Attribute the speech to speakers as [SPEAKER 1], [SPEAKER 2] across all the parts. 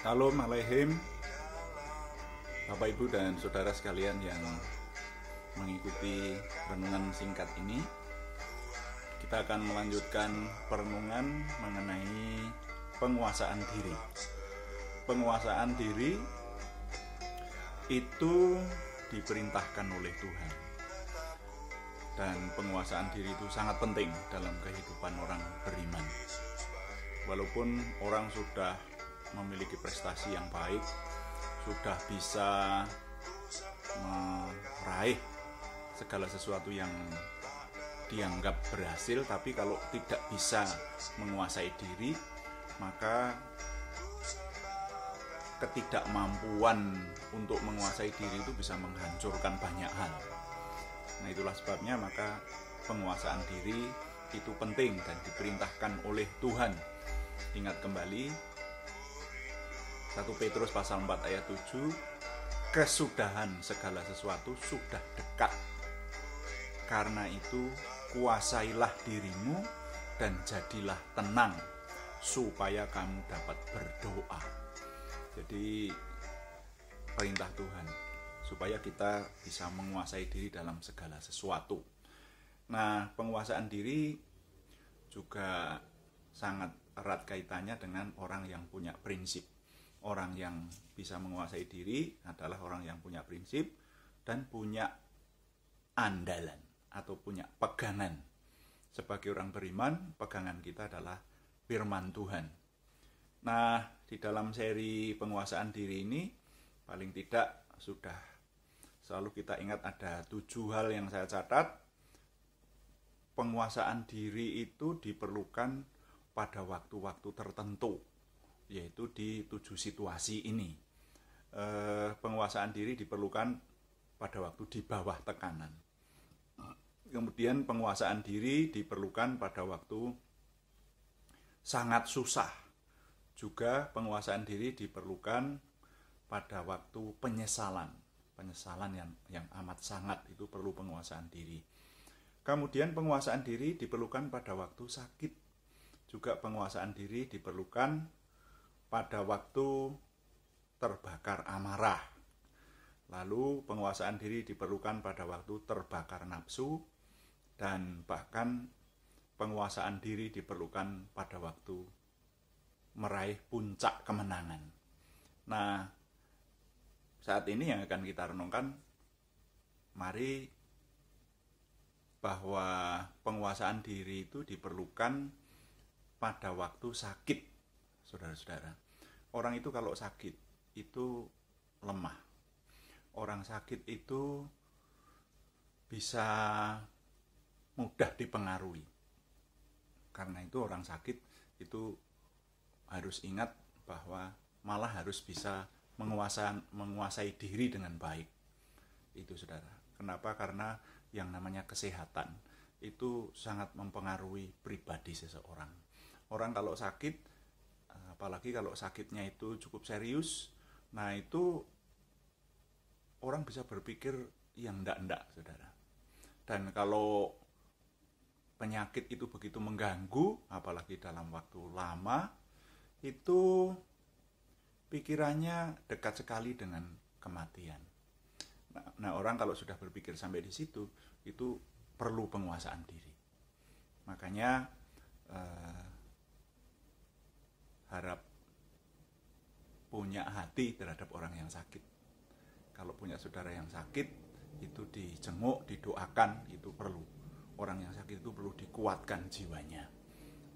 [SPEAKER 1] Shalom Aleihim, Bapak Ibu dan Saudara sekalian yang mengikuti renungan singkat ini. Kita akan melanjutkan perenungan mengenai penguasaan diri. Penguasaan diri itu diperintahkan oleh Tuhan. Dan penguasaan diri itu sangat penting dalam kehidupan orang beriman. Walaupun orang sudah memiliki prestasi yang baik, sudah bisa meraih segala sesuatu yang dianggap berhasil, tapi kalau tidak bisa menguasai diri, maka ketidakmampuan untuk menguasai diri itu bisa menghancurkan banyak hal. Nah, itulah sebabnya maka penguasaan diri itu penting dan diperintahkan oleh Tuhan. Ingat kembali 1 Petrus pasal 4 ayat 7, kesudahan segala sesuatu sudah dekat. Karena itu kuasailah dirimu dan jadilah tenang supaya kamu dapat berdoa. Jadi perintah Tuhan supaya kita bisa menguasai diri dalam segala sesuatu. Nah, penguasaan diri juga sangat erat kaitannya dengan orang yang punya prinsip. Orang yang bisa menguasai diri adalah orang yang punya prinsip dan punya andalan atau punya pegangan. Sebagai orang beriman, pegangan kita adalah firman Tuhan. Nah, di dalam seri penguasaan diri ini, paling tidak sudah selalu kita ingat ada 7 hal yang saya catat. Penguasaan diri itu diperlukan pada waktu-waktu tertentu, yaitu di 7 situasi ini. Penguasaan diri diperlukan pada waktu di bawah tekanan. Kemudian penguasaan diri diperlukan pada waktu sangat susah. Juga penguasaan diri diperlukan pada waktu penyesalan. Penyesalan yang amat sangat itu perlu penguasaan diri. Kemudian penguasaan diri diperlukan pada waktu sakit. Juga penguasaan diri diperlukan pada waktu terbakar amarah. Lalu penguasaan diri diperlukan pada waktu terbakar nafsu, dan bahkan penguasaan diri diperlukan pada waktu meraih puncak kemenangan. Nah, saat ini yang akan kita renungkan, mari bahwa penguasaan diri itu diperlukan pada waktu sakit. Saudara-saudara, orang itu kalau sakit itu lemah. Orang sakit itu bisa mudah dipengaruhi. Karena itu orang sakit itu harus ingat bahwa malah harus bisa menguasai diri dengan baik. Itu saudara. Kenapa? Karena yang namanya kesehatan itu sangat mempengaruhi pribadi seseorang. Orang kalau sakit, apalagi kalau sakitnya itu cukup serius, nah itu orang bisa berpikir yang enggak, saudara. Dan kalau penyakit itu begitu mengganggu, apalagi dalam waktu lama, itu pikirannya dekat sekali dengan kematian. Nah, orang kalau sudah berpikir sampai di situ, itu perlu penguasaan diri. Makanya harap punya hati terhadap orang yang sakit. Kalau punya saudara yang sakit, itu dijenguk, didoakan, itu perlu. Orang yang sakit itu perlu dikuatkan jiwanya.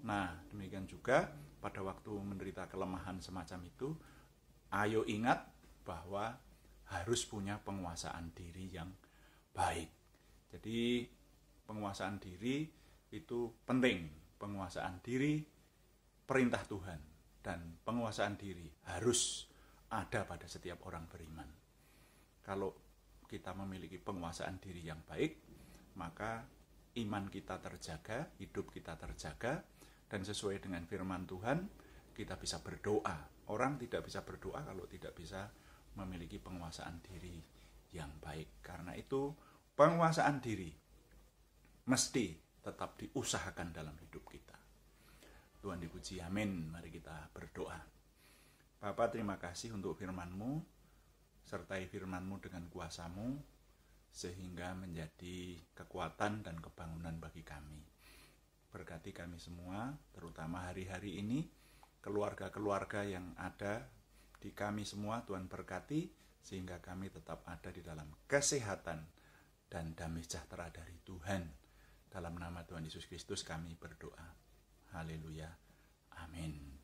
[SPEAKER 1] Nah, demikian juga pada waktu menderita kelemahan semacam itu, ayo ingat bahwa harus punya penguasaan diri yang baik. Jadi penguasaan diri itu penting. Penguasaan diri perintah Tuhan. Dan penguasaan diri harus ada pada setiap orang beriman. Kalau kita memiliki penguasaan diri yang baik, maka iman kita terjaga, hidup kita terjaga, dan sesuai dengan firman Tuhan, kita bisa berdoa. Orang tidak bisa berdoa kalau tidak bisa memiliki penguasaan diri yang baik. Karena itu, penguasaan diri mesti tetap diusahakan dalam hidup kita. Tuhan dipuji, amin. Mari kita berdoa. Bapa, terima kasih untuk firman-Mu, sertai firman-Mu dengan kuasa-Mu, sehingga menjadi kekuatan dan kebangunan bagi kami. Berkati kami semua, terutama hari-hari ini, keluarga-keluarga yang ada di kami semua, Tuhan berkati, sehingga kami tetap ada di dalam kesehatan dan damai sejahtera dari Tuhan. Dalam nama Tuhan Yesus Kristus kami berdoa. Haleluya. Amin.